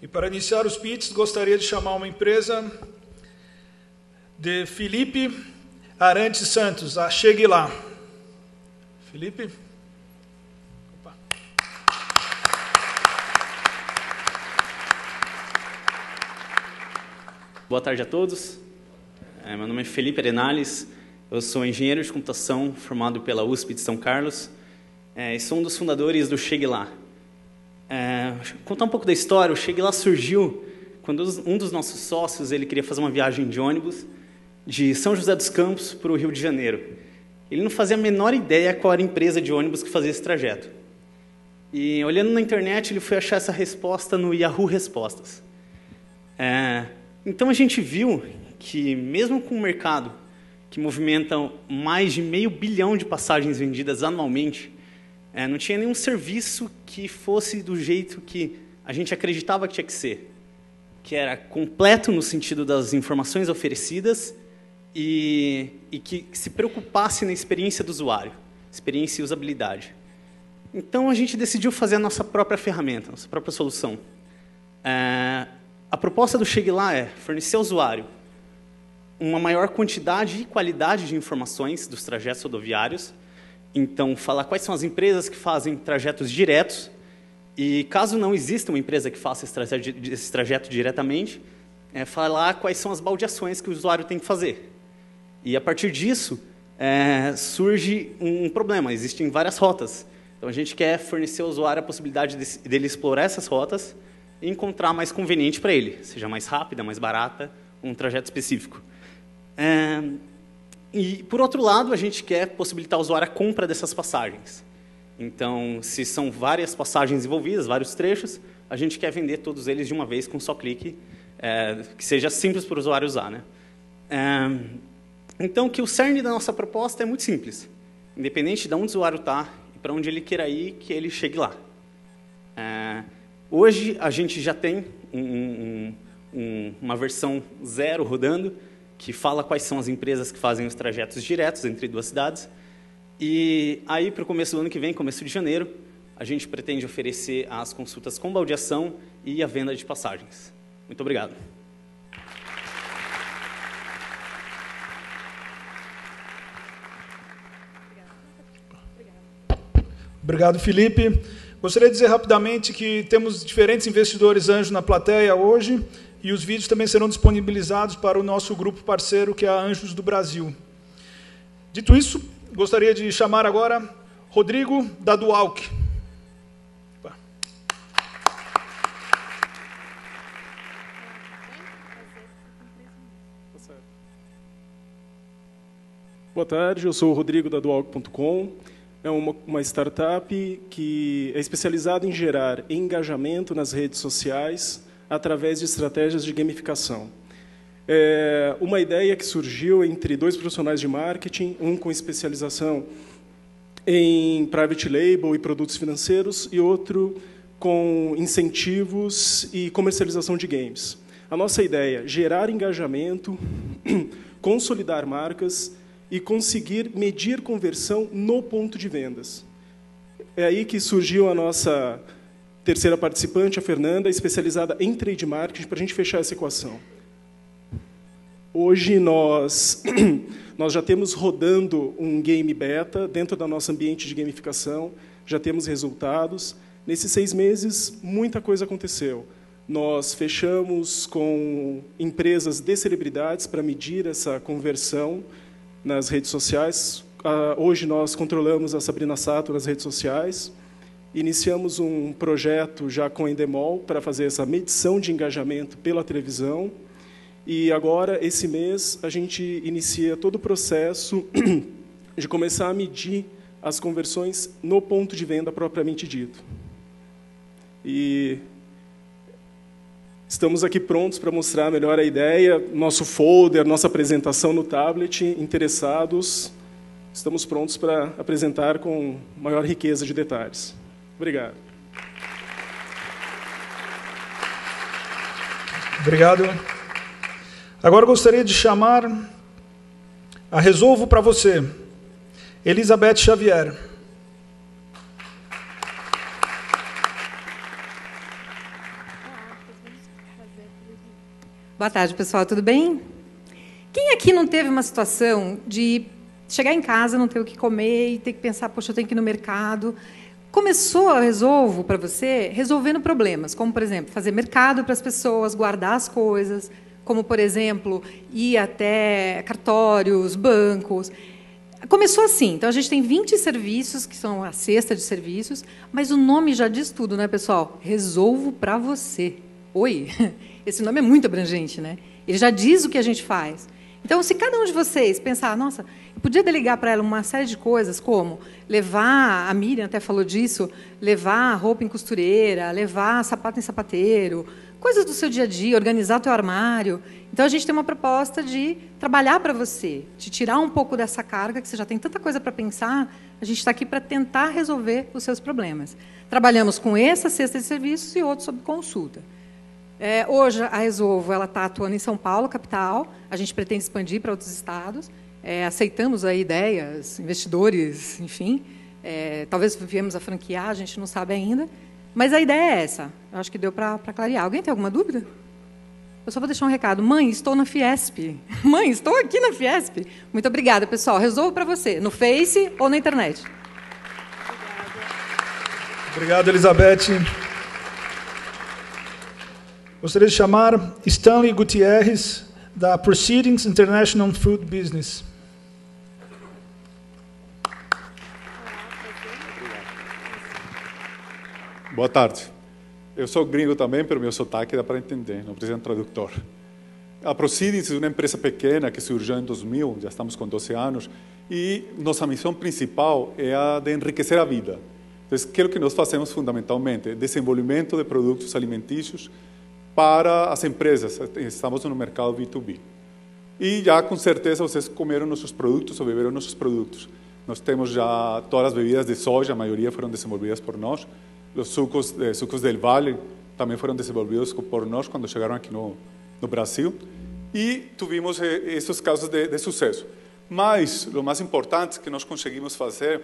E para iniciar os pitches, gostaria de chamar uma empresa de Felipe Arantes Santos, a Chegue Lá. Felipe? Opa. Boa tarde a todos. Meu nome é Felipe Arenales, eu sou engenheiro de computação formado pela USP de São Carlos e sou um dos fundadores do Chegue Lá. Contar um pouco da história, o Chegue Lá surgiu quando um dos nossos sócios ele queria fazer uma viagem de ônibus de São José dos Campos para o Rio de Janeiro. Ele não fazia a menor ideia qual era a empresa de ônibus que fazia esse trajeto. E olhando na internet, ele foi achar essa resposta no Yahoo Respostas. Então a gente viu que, mesmo com um mercado que movimenta mais de 500 milhão de passagens vendidas anualmente, não tinha nenhum serviço que fosse do jeito que a gente acreditava que tinha que ser, que era completo no sentido das informações oferecidas e que se preocupasse na experiência do usuário, experiência e usabilidade. Então a gente decidiu fazer a nossa própria ferramenta, a nossa própria solução. A proposta do Chegue Lá é fornecer ao usuário uma maior quantidade e qualidade de informações dos trajetos rodoviários. Então, falar quais são as empresas que fazem trajetos diretos e, caso não exista uma empresa que faça esse trajeto diretamente, falar quais são as baldeações que o usuário tem que fazer. E, a partir disso, surge um problema. Existem várias rotas. Então, a gente quer fornecer ao usuário a possibilidade dele explorar essas rotas e encontrar a mais conveniente para ele, seja mais rápida, mais barata, um trajeto específico. E, por outro lado, a gente quer possibilitar ao usuário a compra dessas passagens. Então, se são várias passagens envolvidas, vários trechos, a gente quer vender todos eles de uma vez com um só clique, que seja simples para o usuário usar, né? Então, que o cerne da nossa proposta é muito simples. Independente de onde o usuário está e para onde ele queira ir, que ele chegue lá. Hoje, a gente já tem uma versão 0 rodando, que fala quais são as empresas que fazem os trajetos diretos entre duas cidades. E aí, para o começo do ano que vem, começo de janeiro, a gente pretende oferecer as consultas com baldeação e a venda de passagens. Muito obrigado. Obrigado, Felipe. Gostaria de dizer rapidamente que temos diferentes investidores anjo na plateia hoje, e os vídeos também serão disponibilizados para o nosso grupo parceiro, que é a Anjos do Brasil. Dito isso, gostaria de chamar agora Rodrigo, da Dualk. Boa tarde, eu sou o Rodrigo, da Dualk.com. É uma startup que é especializada em gerar engajamento nas redes sociais através de estratégias de gamificação. É uma ideia que surgiu entre dois profissionais de marketing, um com especialização em private label e produtos financeiros e outro com incentivos e comercialização de games. A nossa ideia é gerar engajamento, consolidar marcas e conseguir medir conversão no ponto de vendas. É aí que surgiu a nossa terceira participante, a Fernanda, especializada em trade marketing, para a gente fechar essa equação. Hoje nós já temos rodando um game beta dentro do nosso ambiente de gamificação, já temos resultados. Nesses 6 meses, muita coisa aconteceu. Nós fechamos com empresas de celebridades para medir essa conversão nas redes sociais. Hoje nós controlamos a Sabrina Sato nas redes sociais. Iniciamos um projeto já com a Endemol para fazer essa medição de engajamento pela televisão. E agora, esse mês, a gente inicia todo o processo de começar a medir as conversões no ponto de venda propriamente dito. E estamos aqui prontos para mostrar melhor a ideia, nosso folder, nossa apresentação no tablet. Interessados, estamos prontos para apresentar com maior riqueza de detalhes. Obrigado. Obrigado. Agora gostaria de chamar a Resolvo para você, Elizabeth Xavier. Boa tarde, pessoal. Tudo bem? Quem aqui não teve uma situação de chegar em casa, não ter o que comer e ter que pensar, poxa, eu tenho que ir no mercado? Começou a Resolvo para você resolvendo problemas, como, por exemplo, fazer mercado para as pessoas, guardar as coisas, como, por exemplo, ir até cartórios, bancos. Começou assim. Então, a gente tem 20 serviços, que são a cesta de serviços, mas o nome já diz tudo, né, pessoal? Resolvo para você. Oi? Esse nome é muito abrangente, né? Ele já diz o que a gente faz. Então, se cada um de vocês pensar, nossa, eu podia delegar para ela uma série de coisas, como levar, a Miriam até falou disso, levar roupa em costureira, levar sapato em sapateiro, coisas do seu dia a dia, organizar o teu armário. Então, a gente tem uma proposta de trabalhar para você, de tirar um pouco dessa carga, que você já tem tanta coisa para pensar, a gente está aqui para tentar resolver os seus problemas. Trabalhamos com essa cesta de serviços e outros sob consulta. Hoje, a Resolvo está atuando em São Paulo, capital. A gente pretende expandir para outros estados. Aceitamos aí ideias, investidores, enfim. Talvez viemos a franquear, a gente não sabe ainda. Mas a ideia é essa. Eu acho que deu para clarear. Alguém tem alguma dúvida? Eu só vou deixar um recado. Mãe, estou na Fiesp. Mãe, estou aqui na Fiesp. Muito obrigada, pessoal. Resolvo para você, no Face ou na internet. Obrigado, Elizabeth. Gostaria de chamar Stanley Gutierrez, da Proceedings International Food Business. Boa tarde. Eu sou gringo também, mas meu sotaque dá para entender, não precisa de um tradutor. A Proceedings é uma empresa pequena que surgiu em 2000, já estamos com 12 anos, e nossa missão principal é a de enriquecer a vida. Então, o que nós fazemos fundamentalmente? Desenvolvimento de produtos alimentícios para as empresas. Estamos no mercado B2B. E já, com certeza, vocês comeram nossos produtos ou beberam nossos produtos. Nós temos já todas as bebidas de soja, a maioria foram desenvolvidas por nós. Os sucos del Vale também foram desenvolvidos por nós quando chegaram aqui no Brasil. E tivemos esses casos de sucesso. Mas, o mais importante que nós conseguimos fazer,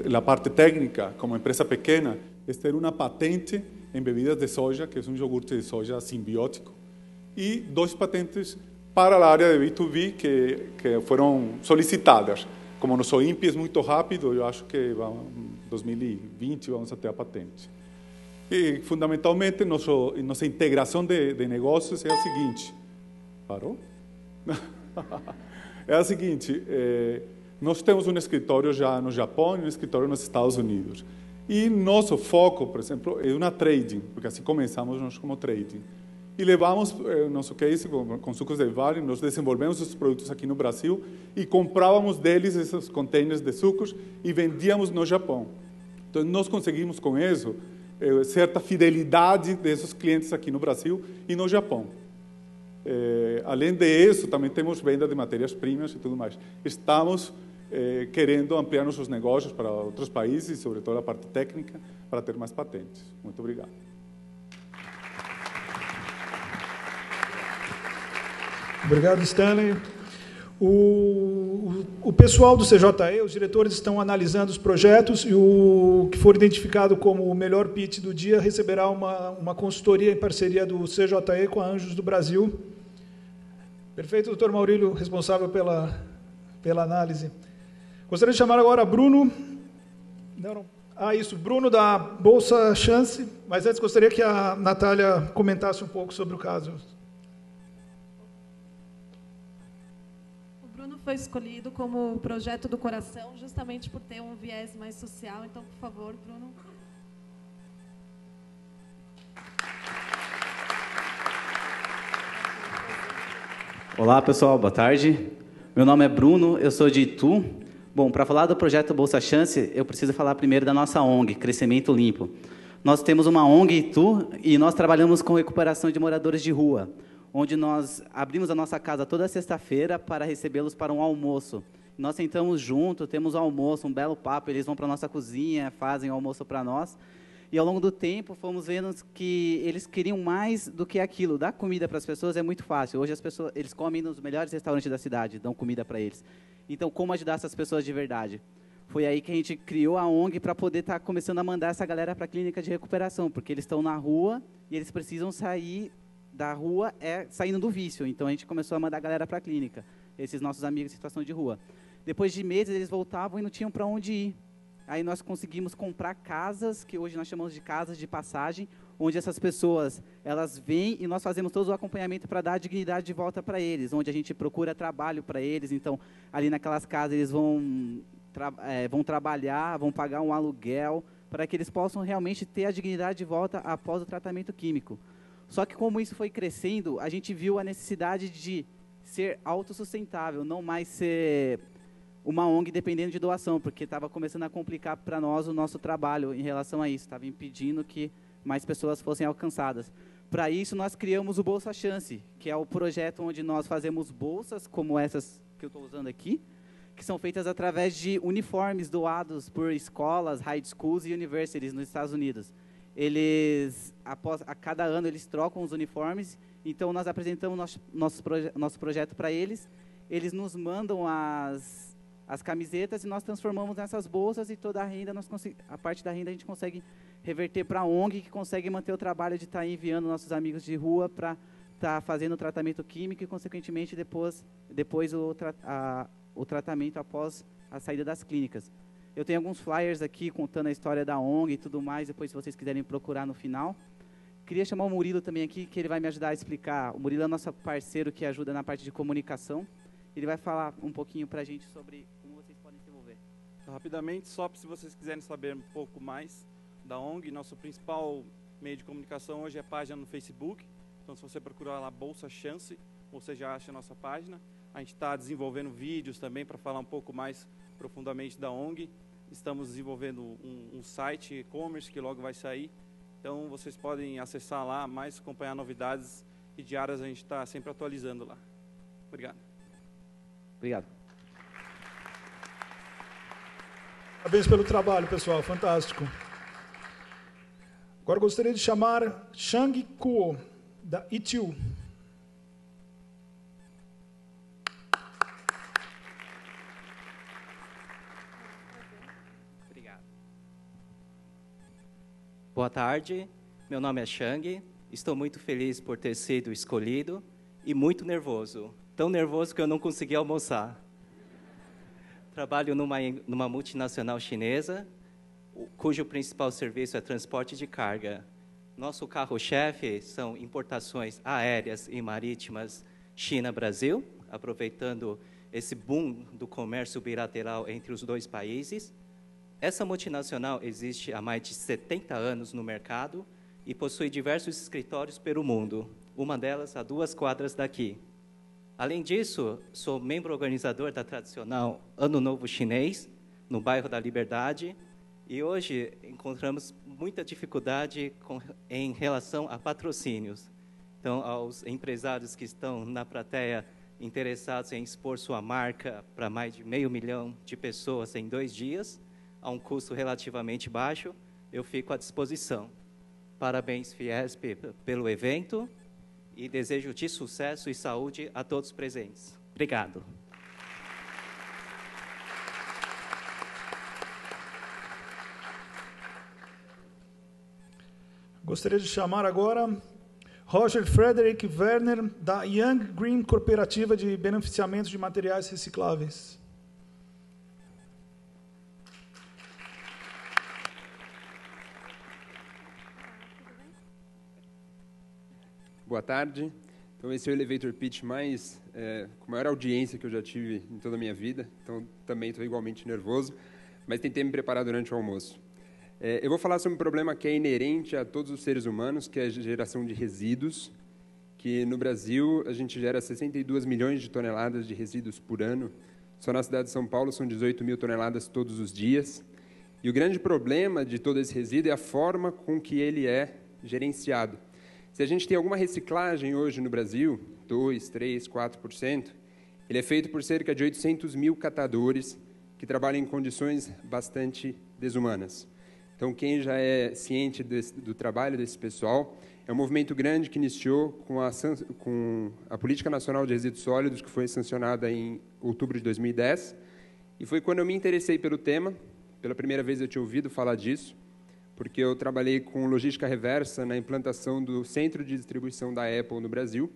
na parte técnica, como empresa pequena, é ter uma patente em bebidas de soja, que é um iogurte de soja simbiótico, e 2 patentes para a área de B2B que foram solicitadas. Como nosso INPE é muito rápido, eu acho que em 2020 vamos ter a patente. E, fundamentalmente, nossa integração de negócios é a seguinte. Parou? É a seguinte, nós temos um escritório já no Japão e um escritório nos Estados Unidos. E nosso foco, por exemplo, é uma trading, porque assim começamos nós como trading. E levamos nosso case com sucos del Vale, nós desenvolvemos os produtos aqui no Brasil e comprávamos deles esses containers de sucos e vendíamos no Japão. Então, nós conseguimos com isso certa fidelidade desses clientes aqui no Brasil e no Japão. Além disso, também temos venda de matérias-primas e tudo mais. Estamos querendo ampliar nossos negócios para outros países, sobretudo a parte técnica, para ter mais patentes. Muito obrigado. Obrigado, Stanley. O pessoal do CJE, os diretores, estão analisando os projetos e o que for identificado como o melhor pitch do dia receberá uma consultoria em parceria do CJE com a Anjos do Brasil. Perfeito, doutor Maurílio, responsável pela análise. Gostaria de chamar agora Bruno. Bruno da Bolsa Chance, mas antes gostaria que a Natália comentasse um pouco sobre o caso. Foi escolhido como projeto do coração, justamente por ter um viés mais social. Então, por favor, Bruno. Olá, pessoal, boa tarde. Meu nome é Bruno, eu sou de Itu. Bom, para falar do projeto Bolsa Chance, eu preciso falar primeiro da nossa ONG, Crescimento Limpo. Nós temos uma ONG Itu e nós trabalhamos com recuperação de moradores de rua, onde nós abrimos a nossa casa toda sexta-feira para recebê-los para um almoço. Nós sentamos junto, temos um almoço, um belo papo, eles vão para a nossa cozinha, fazem o almoço para nós. E, ao longo do tempo, fomos vendo que eles queriam mais do que aquilo. Dar comida para as pessoas é muito fácil. Hoje, eles comem nos melhores restaurantes da cidade, dão comida para eles. Então, como ajudar essas pessoas de verdade? Foi aí que a gente criou a ONG para poder estar começando a mandar essa galera para a clínica de recuperação, porque eles estão na rua e eles precisam sair da rua é saindo do vício. Então, a gente começou a mandar a galera para a clínica, esses nossos amigos em situação de rua. Depois de meses, eles voltavam e não tinham para onde ir. Aí nós conseguimos comprar casas, que hoje nós chamamos de casas de passagem, onde essas pessoas, elas vêm e nós fazemos todo o acompanhamento para dar a dignidade de volta para eles, onde a gente procura trabalho para eles. Então, ali naquelas casas, eles vão trabalhar, vão pagar um aluguel, para que eles possam realmente ter a dignidade de volta após o tratamento químico. Só que como isso foi crescendo, a gente viu a necessidade de ser autossustentável, não mais ser uma ONG dependendo de doação, porque estava começando a complicar para nós o nosso trabalho em relação a isso, estava impedindo que mais pessoas fossem alcançadas. Para isso, nós criamos o Bolsa Chance, que é o projeto onde nós fazemos bolsas, como essas que eu estou usando aqui, que são feitas através de uniformes doados por escolas, high schools e universities nos Estados Unidos. Eles, a cada ano, eles trocam os uniformes, então nós apresentamos nosso projeto para eles, eles nos mandam as camisetas e nós transformamos nessas bolsas e toda a renda, a parte da renda a gente consegue reverter para a ONG, que consegue manter o trabalho de estar enviando nossos amigos de rua para estar fazendo o tratamento químico e, consequentemente, depois o tratamento após a saída das clínicas. Eu tenho alguns flyers aqui contando a história da ONG e tudo mais, depois se vocês quiserem procurar no final. Queria chamar o Murilo também aqui, que ele vai me ajudar a explicar. O Murilo é nosso parceiro que ajuda na parte de comunicação. Ele vai falar um pouquinho para a gente sobre como vocês podem se envolver. Rapidamente, só se vocês quiserem saber um pouco mais da ONG, nosso principal meio de comunicação hoje é a página no Facebook. Então, se você procurar lá Bolsa Chance, você já acha a nossa página. A gente está desenvolvendo vídeos também para falar um pouco mais profundamente da ONG. Estamos desenvolvendo um site e-commerce que logo vai sair. Então, vocês podem acessar lá, mais acompanhar novidades e diárias a gente está sempre atualizando lá. Obrigado. Obrigado. Parabéns pelo trabalho, pessoal. Fantástico. Agora gostaria de chamar Shang Kuo, da ITU. Obrigado. Boa tarde, meu nome é Shang. Estou muito feliz por ter sido escolhido e muito nervoso. Tão nervoso que eu não consegui almoçar. Trabalho numa multinacional chinesa, cujo principal serviço é transporte de carga. Nosso carro-chefe são importações aéreas e marítimas China-Brasil, aproveitando esse boom do comércio bilateral entre os dois países. Essa multinacional existe há mais de 70 anos no mercado e possui diversos escritórios pelo mundo, uma delas a 2 quadras daqui. Além disso, sou membro organizador da tradicional Ano Novo Chinês, no bairro da Liberdade, e hoje encontramos muita dificuldade em relação a patrocínios. Então, aos empresários que estão na plateia interessados em expor sua marca para mais de 500 mil de pessoas em 2 dias, a um custo relativamente baixo, eu fico à disposição. Parabéns, Fiesp, pelo evento. E desejo de sucesso e saúde a todos presentes. Obrigado. Gostaria de chamar agora Roger Frederick Werner, da Young Green Cooperativa de Beneficiamento de Materiais Recicláveis. Boa tarde. Então, esse é o elevator pitch com maior audiência que eu já tive em toda a minha vida. Então, também estou igualmente nervoso, mas tentei me preparar durante o almoço. Eu vou falar sobre um problema que é inerente a todos os seres humanos, que é a geração de resíduos, que no Brasil a gente gera 62 milhões de toneladas de resíduos por ano. Só na cidade de São Paulo são 18 mil toneladas todos os dias. E o grande problema de todo esse resíduo é a forma com que ele é gerenciado. Se a gente tem alguma reciclagem hoje no Brasil, 2%, 3%, 4%, ele é feito por cerca de 800 mil catadores que trabalham em condições bastante desumanas. Então, quem já é ciente do trabalho desse pessoal, é um movimento grande que iniciou com a Política Nacional de Resíduos Sólidos, que foi sancionada em outubro de 2010, e foi quando eu me interessei pelo tema. Pela primeira vez eu tinha ouvido falar disso. porque eu trabalhei com logística reversa na implantação do centro de distribuição da Apple no Brasil,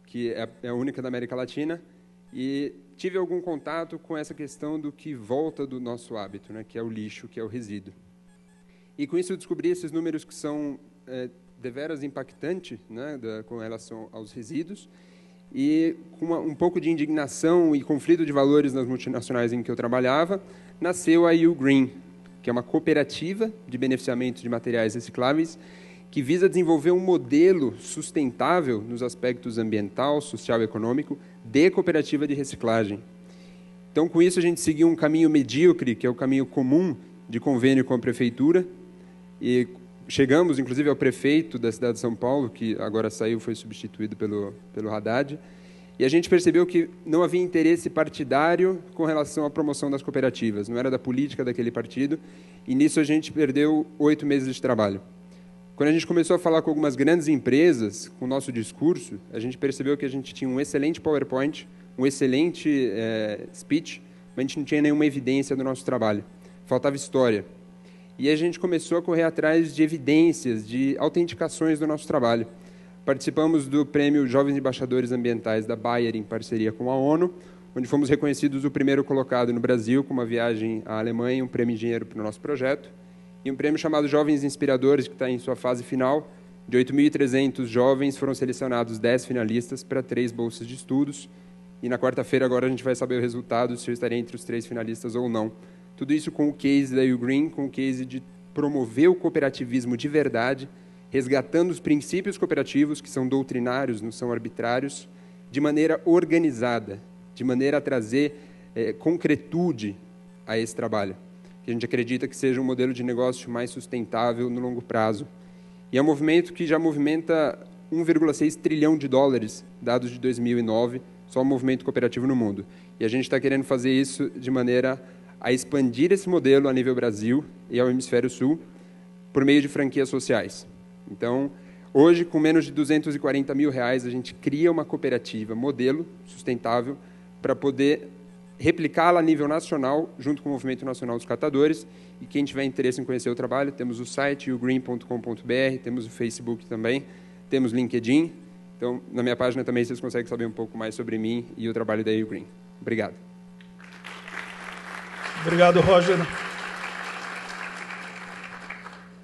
que é a única da América Latina, e tive algum contato com essa questão do que volta do nosso hábito, né, que é o lixo, que é o resíduo. E com isso eu descobri esses números que são deveras impactantes, né, com relação aos resíduos, e com um pouco de indignação e conflito de valores nas multinacionais em que eu trabalhava, nasceu a U Green, que é uma cooperativa de beneficiamento de materiais recicláveis que visa desenvolver um modelo sustentável nos aspectos ambiental, social e econômico de cooperativa de reciclagem. Então, com isso, a gente seguiu um caminho medíocre, que é o caminho comum de convênio com a prefeitura, e chegamos, inclusive, ao prefeito da cidade de São Paulo, que agora saiu, foi substituído pelo Haddad, e a gente percebeu que não havia interesse partidário com relação à promoção das cooperativas, não era da política daquele partido, e nisso a gente perdeu 8 meses de trabalho. Quando a gente começou a falar com algumas grandes empresas, com o nosso discurso, a gente percebeu que a gente tinha um excelente PowerPoint, um excelente speech, mas a gente não tinha nenhuma evidência do nosso trabalho. Faltava história. E a gente começou a correr atrás de evidências, de autenticações do nosso trabalho. Participamos do prêmio Jovens Embaixadores Ambientais da Bayer, em parceria com a ONU, onde fomos reconhecidos o primeiro colocado no Brasil, com uma viagem à Alemanha, um prêmio em dinheiro para o nosso projeto, e um prêmio chamado Jovens Inspiradores, que está em sua fase final. De 8.300 jovens, foram selecionados 10 finalistas para 3 bolsas de estudos, e na quarta-feira agora a gente vai saber o resultado, se eu estarei entre os 3 finalistas ou não. Tudo isso com o case da U Green, com o case de promover o cooperativismo de verdade, resgatando os princípios cooperativos, que são doutrinários, não são arbitrários, de maneira organizada, de maneira a trazer concretude a esse trabalho, que a gente acredita que seja um modelo de negócio mais sustentável no longo prazo. E é um movimento que já movimenta 1,6 trilhão de dólares, dados de 2009, só o movimento cooperativo no mundo. E a gente está querendo fazer isso de maneira a expandir esse modelo a nível Brasil e ao Hemisfério Sul, por meio de franquias sociais. Então, hoje, com menos de R$240 mil, a gente cria uma cooperativa modelo sustentável para poder replicá-la a nível nacional, junto com o Movimento Nacional dos Catadores. E quem tiver interesse em conhecer o trabalho, temos o site ugreen.com.br, temos o Facebook também, temos LinkedIn. Então, na minha página também vocês conseguem saber um pouco mais sobre mim e o trabalho da U Green. Obrigado. Obrigado, Roger.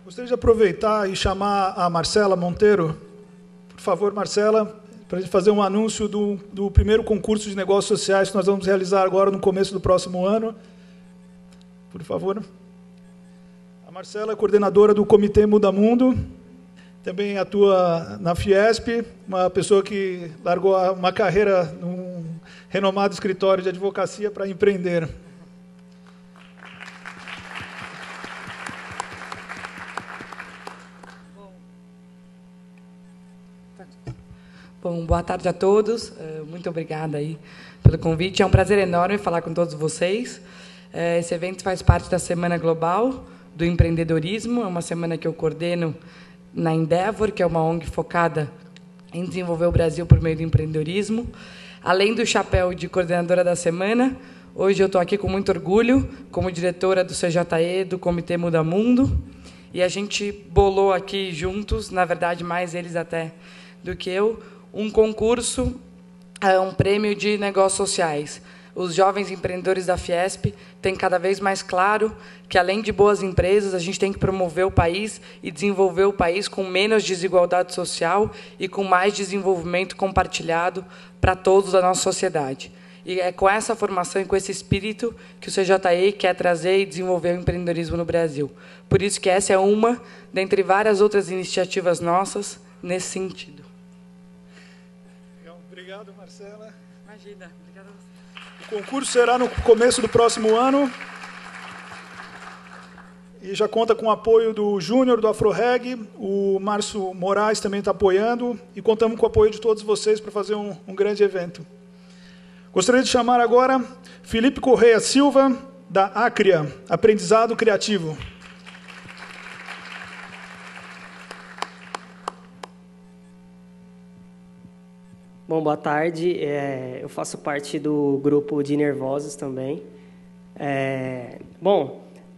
Gostaria de aproveitar e chamar a Marcela Monteiro. Por favor, Marcela, para a gente fazer um anúncio do primeiro concurso de negócios sociais que nós vamos realizar agora no começo do próximo ano. Por favor. A Marcela é coordenadora do Comitê Muda Mundo, também atua na Fiesp, uma pessoa que largou uma carreira num renomado escritório de advocacia para empreender. Bom, boa tarde a todos. Muito obrigada aí pelo convite. É um prazer enorme falar com todos vocês. Esse evento faz parte da Semana Global do Empreendedorismo. É uma semana que eu coordeno na Endeavor, que é uma ONG focada em desenvolver o Brasil por meio do empreendedorismo. Além do chapéu de coordenadora da semana, hoje eu estou aqui com muito orgulho, como diretora do CJE, do Comitê Muda Mundo. E a gente bolou aqui juntos, na verdade, mais eles até do que eu, um concurso, um prêmio de negócios sociais. Os jovens empreendedores da Fiesp têm cada vez mais claro que, além de boas empresas, a gente tem que promover o país e desenvolver o país com menos desigualdade social e com mais desenvolvimento compartilhado para todos da nossa sociedade. E é com essa formação e com esse espírito que o CJE quer trazer e desenvolver o empreendedorismo no Brasil. Por isso que essa é uma dentre várias outras iniciativas nossas nesse sentido. Obrigado, Marcela. Imagina. Obrigada a você. O concurso será no começo do próximo ano e já conta com o apoio do Júnior, do AfroReg, o Márcio Moraes também está apoiando e contamos com o apoio de todos vocês para fazer um grande evento. Gostaria de chamar agora Felipe Correia Silva, da Acria, Aprendizado Criativo. Bom, boa tarde. Eu faço parte do grupo de nervosos também.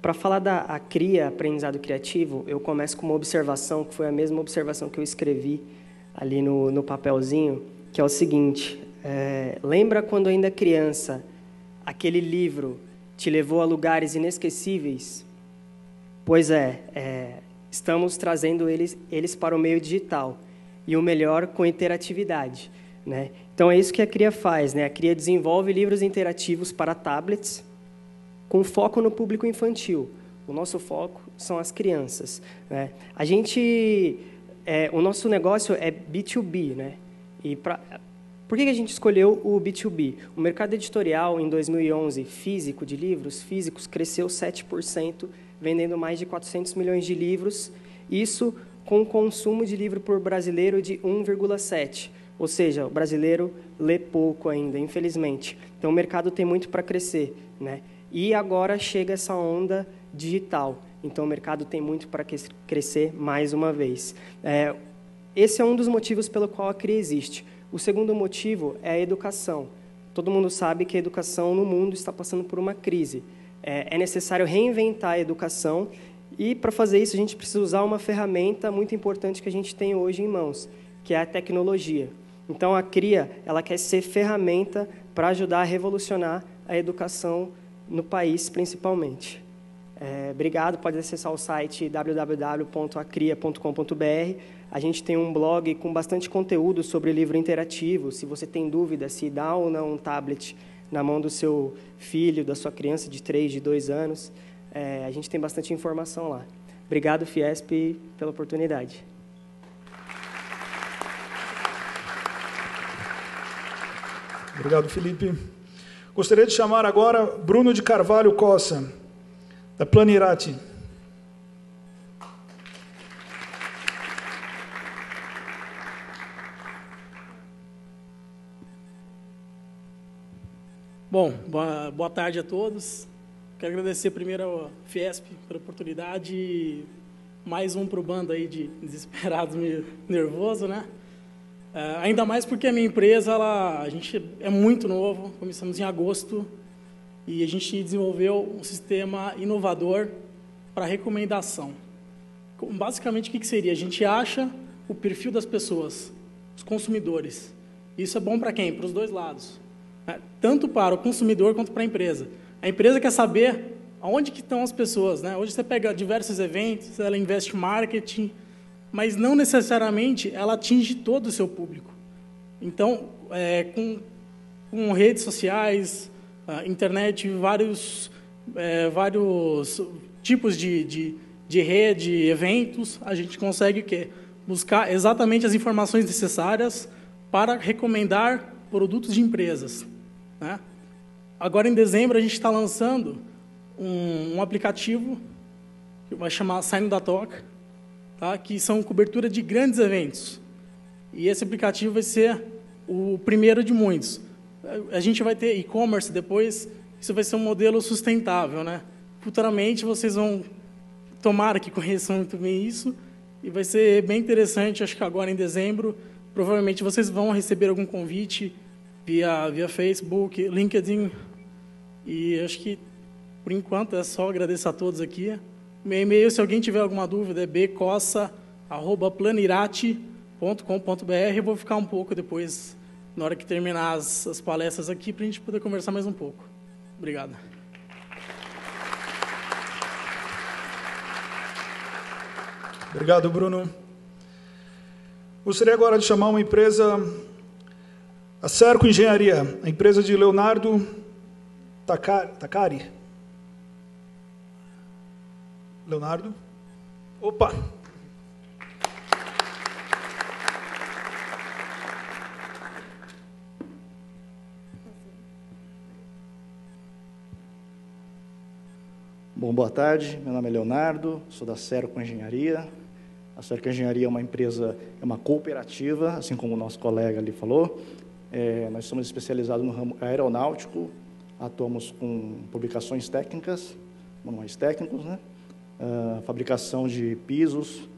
Para falar da CRIA, aprendizado criativo, eu começo com uma observação, que foi a mesma observação que eu escrevi ali no papelzinho, que é o seguinte: lembra quando ainda criança, aquele livro te levou a lugares inesquecíveis? Pois estamos trazendo eles para o meio digital, e o melhor, com interatividade, né? Então, é isso que a CRIA faz, né? A CRIA desenvolve livros interativos para tablets, com foco no público infantil. O nosso foco são as crianças, né? O nosso negócio é B2B, né? E por que a gente escolheu o B2B? O mercado editorial, em 2011, físico, de livros físicos, cresceu 7%, vendendo mais de 400 milhões de livros, isso com consumo de livro por brasileiro de 1,7. Ou seja, o brasileiro lê pouco ainda, infelizmente. Então, o mercado tem muito para crescer, né? E agora chega essa onda digital. Então, o mercado tem muito para crescer mais uma vez. Esse é um dos motivos pelo qual a CRIA existe. O segundo motivo é a educação. Todo mundo sabe que a educação no mundo está passando por uma crise. É necessário reinventar a educação e, para fazer isso, a gente precisa usar uma ferramenta muito importante que a gente tem hoje em mãos, que é a tecnologia. Então, a CRIA ela quer ser ferramenta para ajudar a revolucionar a educação no país, principalmente. Obrigado, pode acessar o site www.acria.com.br. A gente tem um blog com bastante conteúdo sobre livro interativo. Se você tem dúvida se dá ou não um tablet na mão do seu filho, da sua criança de 3, de 2 anos, a gente tem bastante informação lá. Obrigado, Fiesp, pela oportunidade. Obrigado, Felipe. Gostaria de chamar agora Bruno de Carvalho Cossa, da Planirati. Bom, boa tarde a todos. Quero agradecer primeiro ao Fiesp pela oportunidade e mais um para o bando aí de desesperados, meio nervoso, né? Ainda mais porque a minha empresa, a gente é muito novo, começamos em agosto e a gente desenvolveu um sistema inovador para recomendação. Basicamente, o que seria? A gente acha o perfil das pessoas, os consumidores. Isso é bom para quem? Para os dois lados. Tanto para o consumidor quanto para a empresa. A empresa quer saber aonde que estão as pessoas, né? Hoje você pega diversos eventos, ela investe em marketing, mas não necessariamente ela atinge todo o seu público. Então, com redes sociais, internet, vários tipos de rede, eventos, a gente consegue o quê? Buscar exatamente as informações necessárias para recomendar produtos de empresas, né? Agora, em dezembro, a gente está lançando um aplicativo que vai chamar Sign da Talk, tá? Que são cobertura de grandes eventos. E esse aplicativo vai ser o primeiro de muitos. A gente vai ter e-commerce depois, isso vai ser um modelo sustentável, né? Futuramente, vocês vão, tomara que conheçam muito bem isso, e vai ser bem interessante, acho que agora em dezembro, provavelmente vocês vão receber algum convite via Facebook, LinkedIn, e acho que, por enquanto, é só agradecer a todos aqui. Meu e-mail, se alguém tiver alguma dúvida, é bcossa@planirati.com.br. Eu vou ficar um pouco depois, na hora que terminar as palestras aqui, para a gente poder conversar mais um pouco. Obrigado. Obrigado, Bruno. Gostaria agora de chamar uma empresa, a Cerco Engenharia, a empresa de Leonardo Takari. Leonardo? Opa! Bom, boa tarde. Meu nome é Leonardo, sou da Cerco Engenharia. A Cerco Engenharia é uma empresa, é uma cooperativa, assim como o nosso colega ali falou. Nós somos especializados no ramo aeronáutico, atuamos com publicações técnicas, manuais técnicos, né? Fabricação de pisos,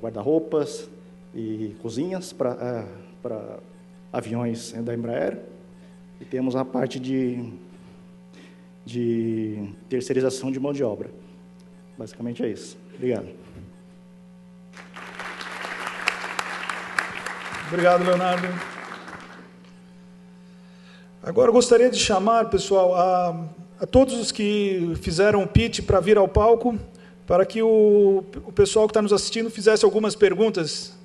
guarda-roupas e cozinhas para aviões da Embraer. E temos a parte de de terceirização de mão de obra. Basicamente é isso. Obrigado. Obrigado, Leonardo. Agora eu gostaria de chamar, pessoal, a todos os que fizeram o pitch para vir ao palco, para que o pessoal que está nos assistindo fizesse algumas perguntas.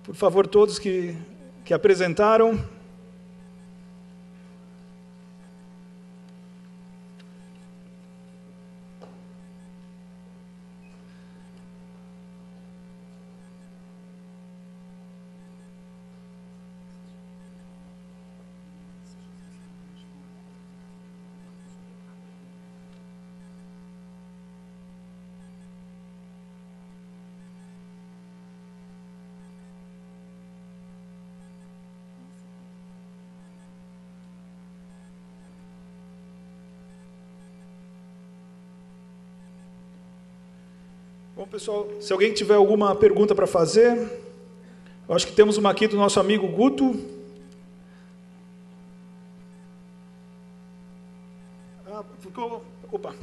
Por favor, todos que apresentaram. Bom, pessoal, se alguém tiver alguma pergunta para fazer, eu acho que temos uma aqui do nosso amigo Guto.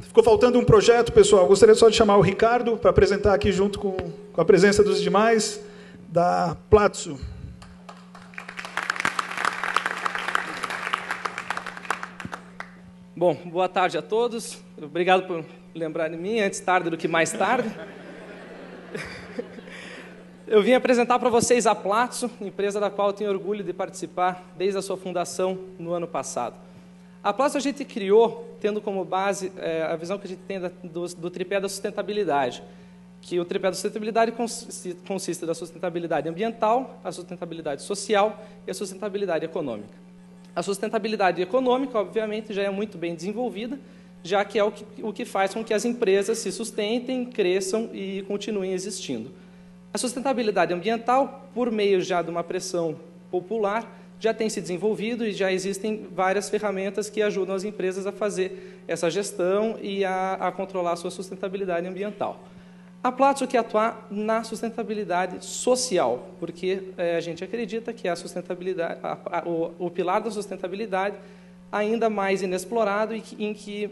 Ficou faltando um projeto, pessoal. Gostaria só de chamar o Ricardo para apresentar aqui junto com a presença dos demais, da Platzo. Bom, boa tarde a todos. Obrigado por lembrar de mim, antes tarde do que mais tarde. Eu vim apresentar para vocês a Platzo, empresa da qual eu tenho orgulho de participar desde a sua fundação no ano passado. A Platzo a gente criou tendo como base a visão que a gente tem do tripé da sustentabilidade, que o tripé da sustentabilidade consiste da sustentabilidade ambiental, a sustentabilidade social e a sustentabilidade econômica. A sustentabilidade econômica, obviamente, já é muito bem desenvolvida, já que é o que faz com que as empresas se sustentem, cresçam e continuem existindo. A sustentabilidade ambiental, por meio já de uma pressão popular, já tem se desenvolvido e já existem várias ferramentas que ajudam as empresas a fazer essa gestão e a controlar a sua sustentabilidade ambiental. A Platzo quer atuar na sustentabilidade social, porque a gente acredita que a sustentabilidade, o pilar da sustentabilidade ainda mais inexplorado e em que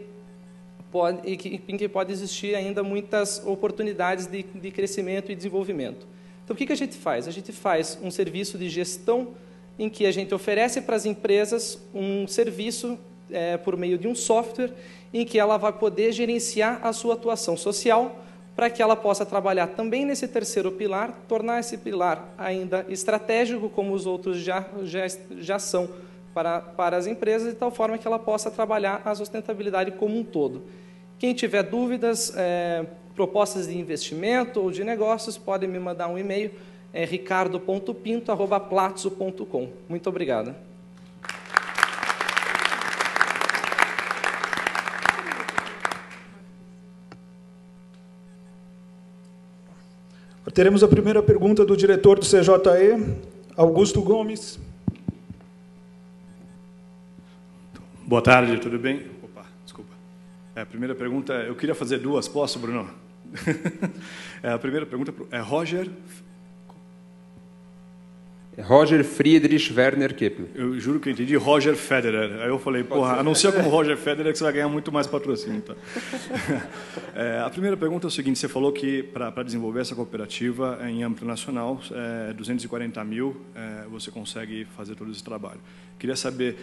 pode existir ainda muitas oportunidades de crescimento e desenvolvimento. Então, o que a gente faz? A gente faz um serviço de gestão em que a gente oferece para as empresas um serviço por meio de um software em que ela vai poder gerenciar a sua atuação social para que ela possa trabalhar também nesse terceiro pilar, tornar esse pilar ainda estratégico, como os outros já são para as empresas, de tal forma que ela possa trabalhar a sustentabilidade como um todo. Quem tiver dúvidas, propostas de investimento ou de negócios, podem me mandar um e-mail, ricardo.pinto@platzo.com. Muito obrigado. Teremos a primeira pergunta do diretor do CJE, Augusto Gomes. Boa tarde, tudo bem? Opa, desculpa. A primeira pergunta, eu queria fazer duas, posso, Bruno? A primeira pergunta é Roger Friedrich Werner Kepler. Eu juro que eu entendi Roger Federer. Aí eu falei, porra, anuncia como Roger Federer que você vai ganhar muito mais patrocínio. Tá? A primeira pergunta é o seguinte, você falou que para desenvolver essa cooperativa em âmbito nacional, 240 mil, você consegue fazer todo esse trabalho. Queria saber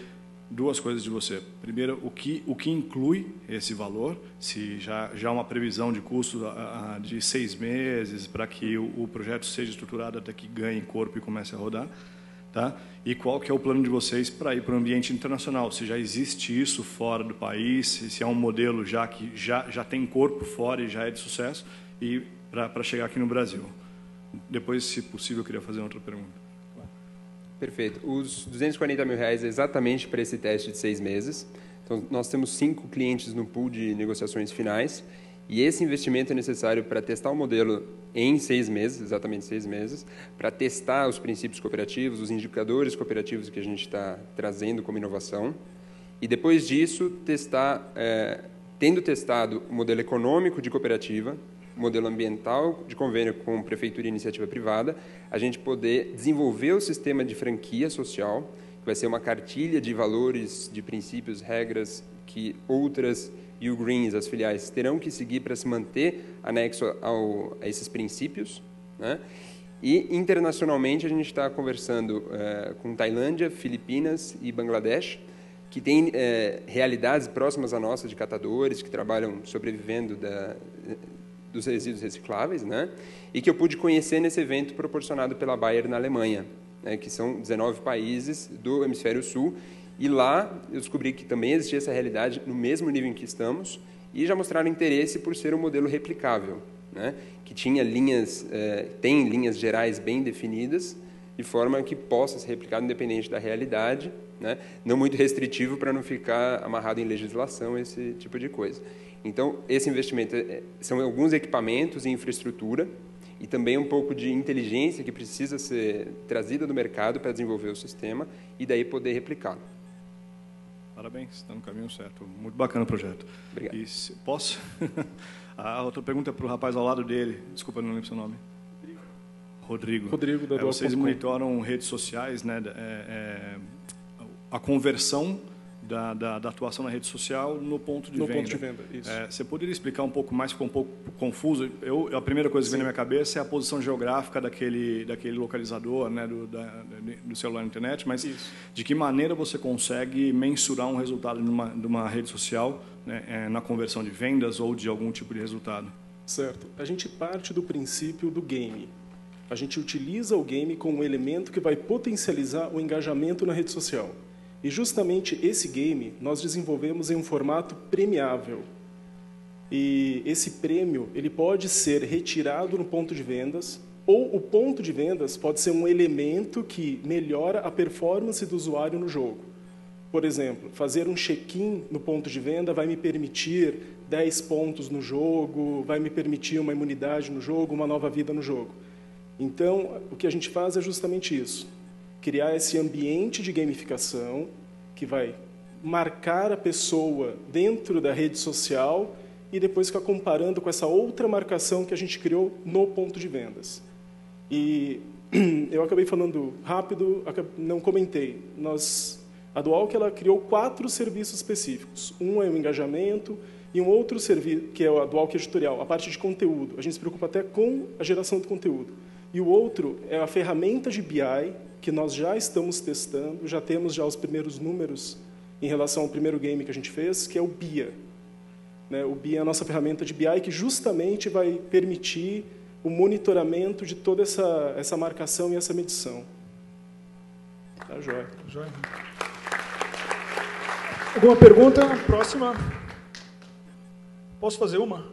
duas coisas de você. Primeiro, o que inclui esse valor, se já há uma previsão de custo de 6 meses para que o projeto seja estruturado até que ganhe corpo e comece a rodar, tá? E qual que é o plano de vocês para ir para o ambiente internacional? Se já existe isso fora do país, se é um modelo que já tem corpo fora e já é de sucesso, e para chegar aqui no Brasil. Depois, se possível, eu queria fazer outra pergunta. Perfeito. Os R$240 mil é exatamente para esse teste de 6 meses. Então, nós temos 5 clientes no pool de negociações finais e esse investimento é necessário para testar o modelo em 6 meses, exatamente 6 meses, para testar os princípios cooperativos, os indicadores cooperativos que a gente está trazendo como inovação e, depois disso, tendo testado o modelo econômico de cooperativa, modelo ambiental de convênio com prefeitura e iniciativa privada, a gente poder desenvolver o sistema de franquia social, que vai ser uma cartilha de valores, de princípios, regras que outras Ugreens, as filiais, terão que seguir para se manter anexo a esses princípios, né? E, internacionalmente, a gente está conversando com Tailândia, Filipinas e Bangladesh, que têm realidades próximas à nossa de catadores, que trabalham sobrevivendo dos resíduos recicláveis, né? E que eu pude conhecer nesse evento proporcionado pela Bayer na Alemanha, né? Que são 19 países do Hemisfério Sul, e lá eu descobri que também existia essa realidade no mesmo nível em que estamos, e já mostraram interesse por ser um modelo replicável, né? Que tinha tem linhas gerais bem definidas, de forma que possa ser replicado independente da realidade, né? Não muito restritivo para não ficar amarrado em legislação, esse tipo de coisa. Então, esse investimento são alguns equipamentos e infraestrutura, e também um pouco de inteligência que precisa ser trazida do mercado para desenvolver o sistema e daí poder replicá-lo. Parabéns, está no caminho certo. Muito bacana o projeto. Obrigado. Posso? A outra pergunta é para o rapaz ao lado dele. Desculpa, não lembro seu nome. Rodrigo. Rodrigo, da Dual.com. Vocês monitoram redes sociais, né? A conversão da atuação na rede social no ponto de venda. No ponto de venda, isso. Você poderia explicar um pouco mais? Ficou um pouco confuso. A primeira coisa que vem na minha cabeça é a posição geográfica daquele localizador, né, do celular na internet, mas isso. De que maneira você consegue mensurar um resultado de uma rede social, né, na conversão de vendas ou de algum tipo de resultado? Certo. A gente parte do princípio do game. A gente utiliza o game como um elemento que vai potencializar o engajamento na rede social. E justamente esse game nós desenvolvemos em um formato premiável. E esse prêmio ele pode ser retirado no ponto de vendas, ou o ponto de vendas pode ser um elemento que melhora a performance do usuário no jogo. Por exemplo, fazer um check-in no ponto de venda vai me permitir 10 pontos no jogo, vai me permitir uma imunidade no jogo, uma nova vida no jogo. Então, o que a gente faz é justamente isso. Criar esse ambiente de gamificação que vai marcar a pessoa dentro da rede social e depois ficar comparando com essa outra marcação que a gente criou no ponto de vendas. E eu acabei falando rápido, não comentei. A Dual ela criou 4 serviços específicos. Um é o engajamento e um outro serviço, que é a Dual Editorial, a parte de conteúdo. A gente se preocupa até com a geração de conteúdo. E o outro é a ferramenta de BI, que nós já estamos testando, já temos os primeiros números em relação ao primeiro game que a gente fez, que é o BIA. O BIA é a nossa ferramenta de BI que justamente vai permitir o monitoramento de toda essa marcação e essa medição. Tá, joia. Alguma pergunta? Próxima. Posso fazer uma?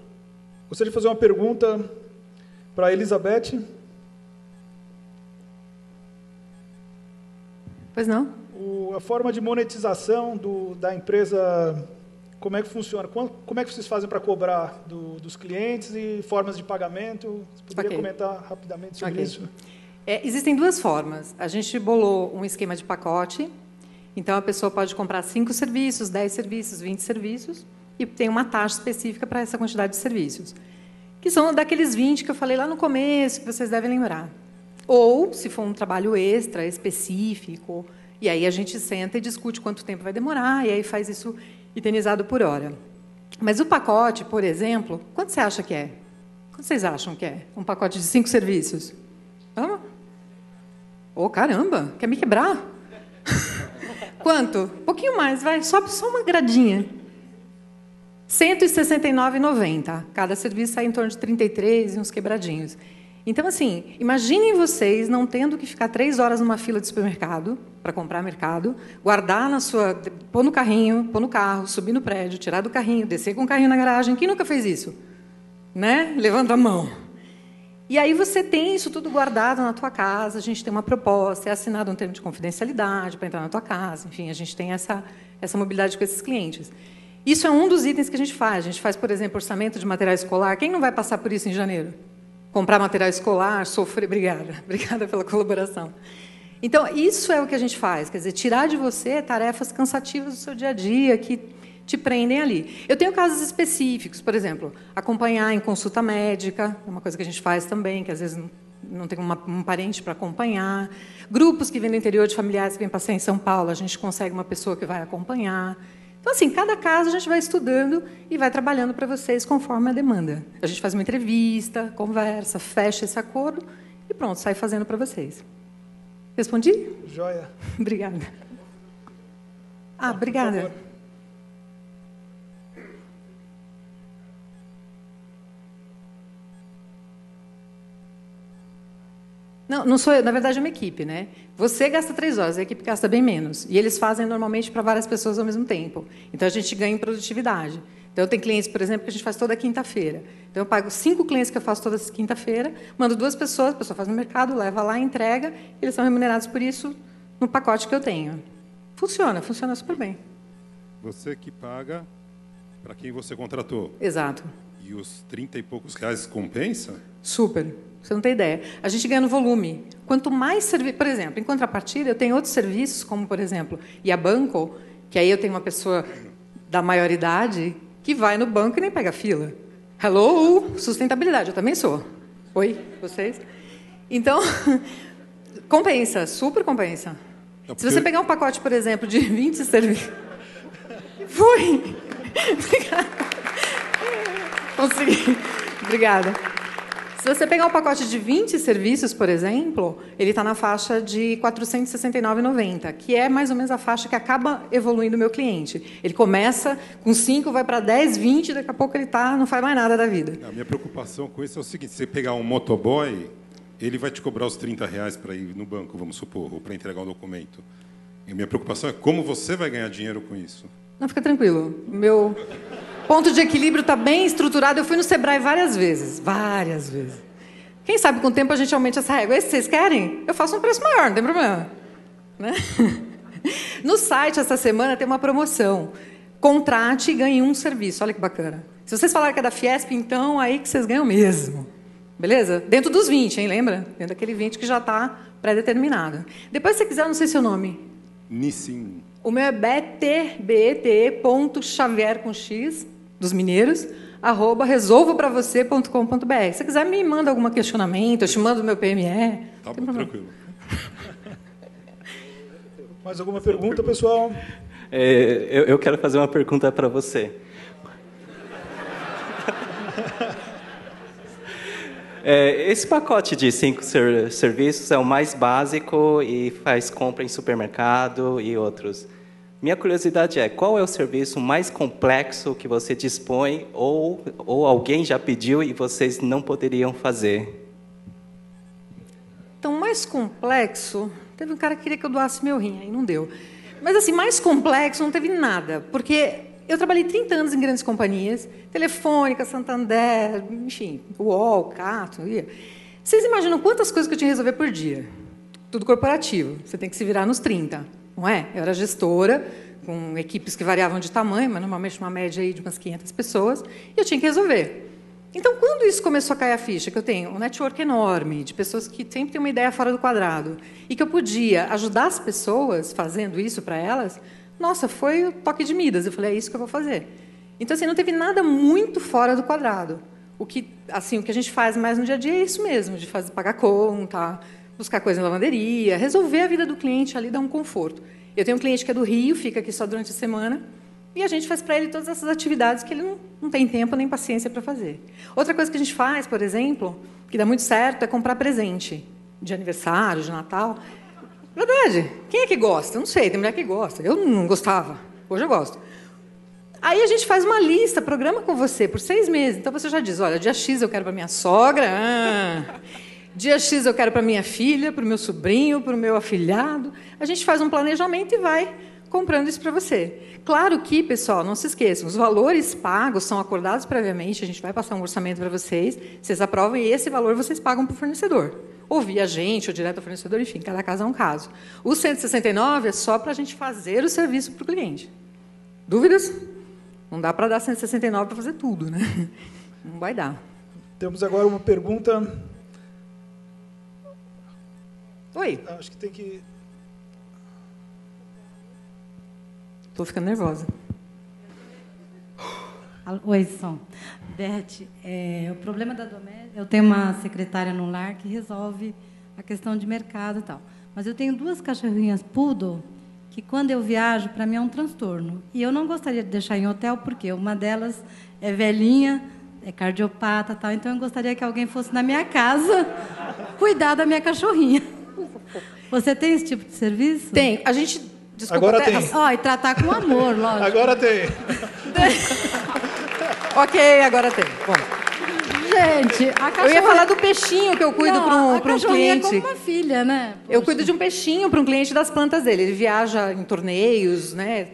Gostaria de fazer uma pergunta para a Elizabeth. Pois não? A forma de monetização da empresa, como é que funciona? Como é que vocês fazem para cobrar dos clientes e formas de pagamento? Você poderia comentar rapidamente sobre isso? Existem 2 formas. A gente bolou um esquema de pacote, então a pessoa pode comprar 5 serviços, 10 serviços, 20 serviços, e tem uma taxa específica para essa quantidade de serviços, que são daqueles 20 que eu falei lá no começo, que vocês devem lembrar. Ou, se for um trabalho extra, específico, e aí a gente senta e discute quanto tempo vai demorar, e aí faz isso itemizado por hora. Mas o pacote, por exemplo, quanto você acha que é? Quanto vocês acham que é? Um pacote de 5 serviços? Vamos? Caramba, quer me quebrar? Quanto? Um pouquinho mais, vai, sobe só uma gradinha. R$ 169,90. Cada serviço sai em torno de 33 e uns quebradinhos. Então, assim, imaginem vocês não tendo que ficar 3 horas numa fila de supermercado para comprar mercado, guardar pôr no carrinho, pôr no carro, subir no prédio, tirar do carrinho, descer com o carrinho na garagem. Quem nunca fez isso? Né? Levanta a mão. E aí você tem isso tudo guardado na tua casa, a gente tem uma proposta, é assinado um termo de confidencialidade para entrar na tua casa, enfim, a gente tem essa mobilidade com esses clientes. Isso é um dos itens que a gente faz. A gente faz, por exemplo, orçamento de material escolar. Quem não vai passar por isso em janeiro? Comprar material escolar, sofrer... Obrigada pela colaboração. Então, isso é o que a gente faz, quer dizer, tirar de você tarefas cansativas do seu dia a dia, que te prendem ali. Eu tenho casos específicos, por exemplo, acompanhar em consulta médica, é uma coisa que a gente faz também, que às vezes não tem um parente para acompanhar. Grupos que vêm do interior de familiares que vêm passear em São Paulo, a gente consegue uma pessoa que vai acompanhar. Então, assim, cada caso a gente vai estudando e vai trabalhando para vocês conforme a demanda. A gente faz uma entrevista, conversa, fecha esse acordo e pronto, sai fazendo para vocês. Respondi? Joia. Obrigada. Obrigada. Não sou eu, na verdade é uma equipe, né? Você gasta 3 horas, a equipe gasta bem menos. E eles fazem normalmente para várias pessoas ao mesmo tempo. Então a gente ganha em produtividade. Então eu tenho clientes, por exemplo, que a gente faz toda quinta-feira. Então eu pago 5 clientes que eu faço toda quinta-feira, mando 2 pessoas, a pessoa faz no mercado, leva lá, entrega, e eles são remunerados por isso no pacote que eu tenho. Funciona super bem. Você que paga para quem você contratou. Exato. E os 30 e poucos reais compensa? Super. Você não tem ideia. A gente ganha no volume. Quanto mais serviço... Por exemplo, em contrapartida, eu tenho outros serviços, como, por exemplo, a banco, que aí eu tenho uma pessoa da maioridade que vai no banco e nem pega fila. Hello, sustentabilidade, eu também sou. Oi, vocês? Então, compensa, super compensa. Não, se você pegar um pacote, por exemplo, de 20 serviços... Foi! Consegui. Obrigada. Se você pegar um pacote de 20 serviços, por exemplo, ele está na faixa de R$ 469,90, que é mais ou menos a faixa que acaba evoluindo o meu cliente. Ele começa com 5, vai para 10, 20, daqui a pouco ele não faz mais nada da vida. A minha preocupação com isso é o seguinte, se você pegar um motoboy, ele vai te cobrar os 30 reais para ir no banco, vamos supor, ou para entregar um documento. E a minha preocupação é como você vai ganhar dinheiro com isso. Não, fica tranquilo. Meu ponto de equilíbrio está bem estruturado. Eu fui no Sebrae várias vezes. Quem sabe com o tempo a gente aumenta essa régua. Esse vocês querem? Eu faço um preço maior, não tem problema. Né? No site, essa semana, tem uma promoção. Contrate e ganhe um serviço. Olha que bacana. Se vocês falarem que é da Fiesp, então, aí que vocês ganham mesmo. Beleza? Dentro dos 20, hein? Lembra? Dentro daquele 20 que já está pré-determinado. Depois, se você quiser, eu não sei seu nome. Nissim. O meu é bete.xavier com X, dos mineiros, @resolvopravocê.com.br. Se você quiser, me manda algum questionamento, eu te mando o meu PME. Tá bom, tranquilo. Mais alguma pergunta, pessoal? Eu quero fazer uma pergunta para você. Esse pacote de 5 serviços é o mais básico e faz compra em supermercado e outros. Minha curiosidade é, qual é o serviço mais complexo que você dispõe ou alguém já pediu e vocês não poderiam fazer? Então, mais complexo... Teve um cara que queria que eu doasse meu rim, aí não deu. Mas, assim, mais complexo não teve nada, porque... Eu trabalhei 30 anos em grandes companhias, Telefônica, Santander, enfim, UOL, Cato. Vocês imaginam quantas coisas que eu tinha que resolver por dia? Tudo corporativo. Você tem que se virar nos 30, não é? Eu era gestora, com equipes que variavam de tamanho, mas normalmente uma média aí de umas 500 pessoas, e eu tinha que resolver. Então, quando isso começou a cair a ficha, que eu tenho um network enorme, de pessoas que sempre têm uma ideia fora do quadrado, e que eu podia ajudar as pessoas fazendo isso para elas... Nossa, foi o toque de Midas. Eu falei, é isso que eu vou fazer. Então, assim, não teve nada muito fora do quadrado. O que a gente faz mais no dia a dia é isso mesmo, de pagar conta, buscar coisa em lavanderia, resolver a vida do cliente ali, dar um conforto. Eu tenho um cliente que é do Rio, fica aqui só durante a semana, e a gente faz para ele todas essas atividades que ele não tem tempo nem paciência para fazer. Outra coisa que a gente faz, por exemplo, que dá muito certo, é comprar presente de aniversário, de Natal. Verdade. Quem é que gosta? Eu não sei, tem mulher que gosta. Eu não gostava. Hoje eu gosto. Aí a gente faz uma lista, programa com você por 6 meses. Então você já diz, olha, dia X eu quero para minha sogra, dia X eu quero para minha filha, para o meu sobrinho, para o meu afilhado. A gente faz um planejamento e vai comprando isso para você. Claro que, pessoal, não se esqueçam, os valores pagos são acordados previamente, a gente vai passar um orçamento para vocês aprovam e esse valor vocês pagam para o fornecedor. Ou via gente, ou direto ao fornecedor, enfim, cada caso é um caso. O 169 é só para a gente fazer o serviço para o cliente. Dúvidas? Não dá para dar 169 para fazer tudo, né? Não vai dar. Temos agora uma pergunta. Oi. Acho que tem que... Estou ficando nervosa. Oi, Som. Beth, o problema da doméstica... Eu tenho uma secretária no lar que resolve a questão de mercado e tal. Mas eu tenho 2 cachorrinhas poodle que quando eu viajo, para mim é um transtorno. E eu não gostaria de deixar em hotel, porque uma delas é velhinha, é cardiopata, tal, então eu gostaria que alguém fosse na minha casa cuidar da minha cachorrinha. Você tem esse tipo de serviço? Tem. A gente... Desculpa, agora tem. Ó, e tratar com amor, lógico. Agora tem. Ok, agora tem. Bom. Gente, a cachorrinha... Eu ia falar do peixinho que eu cuido para um cliente. É como uma filha, né? Poxa. Eu cuido de um peixinho para um cliente das plantas dele. Ele viaja em torneios, né?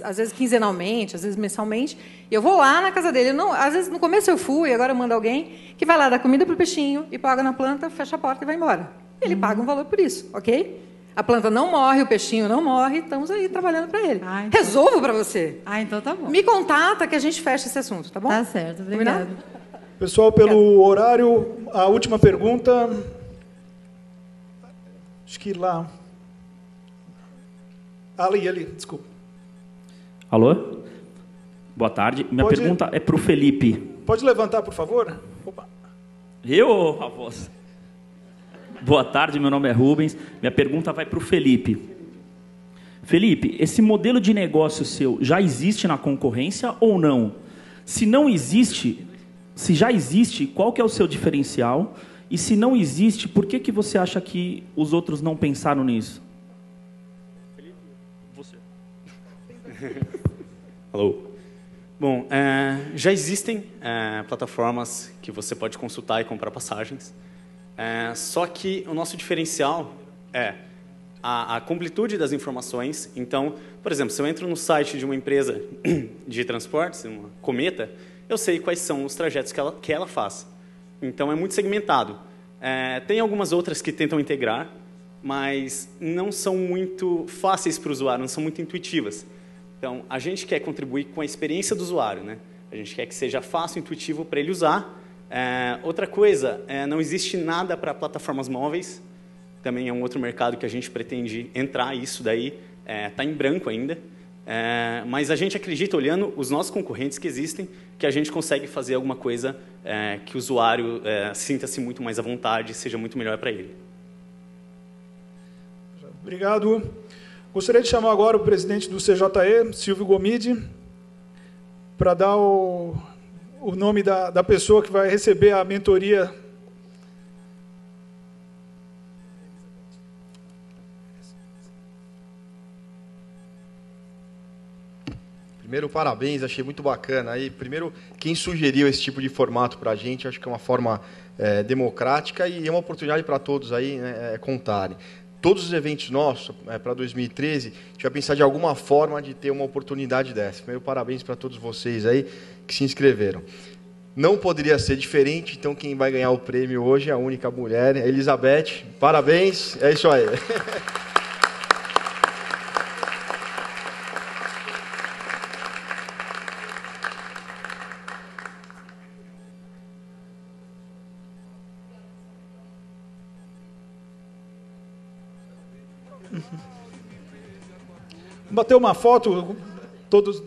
Às vezes quinzenalmente, às vezes mensalmente. E eu vou lá na casa dele. Não, às vezes no começo eu fui, agora eu mando alguém que vai lá dar comida para o peixinho e paga na planta, fecha a porta e vai embora. Ele paga um valor por isso, ok? A planta não morre, o peixinho não morre, estamos aí trabalhando para ele. Ah, então... Resolvo para você. Ah, então tá bom. Me contata que a gente fecha esse assunto, tá bom? Tá certo, obrigada. Pessoal, pelo horário, a última pergunta. Acho que lá. Ali, desculpa. Alô? Boa tarde. Minha pergunta é para o Felipe. Pode levantar, por favor? Opa. Eu, a voz. Boa tarde, meu nome é Rubens. Minha pergunta vai para o Felipe. Felipe, esse modelo de negócio seu já existe na concorrência ou não? Se não existe, se já existe, qual que é o seu diferencial? E se não existe, por que você acha que os outros não pensaram nisso? Felipe, você. Alô. Bom, já existem plataformas que você pode consultar e comprar passagens. Só que o nosso diferencial é a completude das informações. Então, por exemplo, se eu entro no site de uma empresa de transportes, uma Cometa, eu sei quais são os trajetos que ela faz. Então, é muito segmentado. Tem algumas outras que tentam integrar, mas não são muito fáceis para o usuário, não são muito intuitivas. Então, a gente quer contribuir com a experiência do usuário, né? A gente quer que seja fácil, intuitivo para ele usar. Outra coisa, não existe nada para plataformas móveis. Também é um outro mercado que a gente pretende entrar. Isso daí está em branco ainda. Mas a gente acredita, olhando os nossos concorrentes que existem, que a gente consegue fazer alguma coisa que o usuário sinta-se muito mais à vontade e seja muito melhor para ele. Obrigado. Gostaria de chamar agora o presidente do CJE, Silvio Gomide, para dar o nome da pessoa que vai receber a mentoria. Primeiro, parabéns, achei muito bacana. Aí, primeiro, quem sugeriu esse tipo de formato para a gente, acho que é uma forma democrática e é uma oportunidade para todos aí, né, contarem. Todos os eventos nossos, para 2013, a gente vai pensar de alguma forma de ter uma oportunidade dessa. Primeiro, parabéns para todos vocês aí que se inscreveram. Não poderia ser diferente, então quem vai ganhar o prêmio hoje é a única mulher, a Elizabeth. Parabéns, é isso aí. Bater uma foto, todos...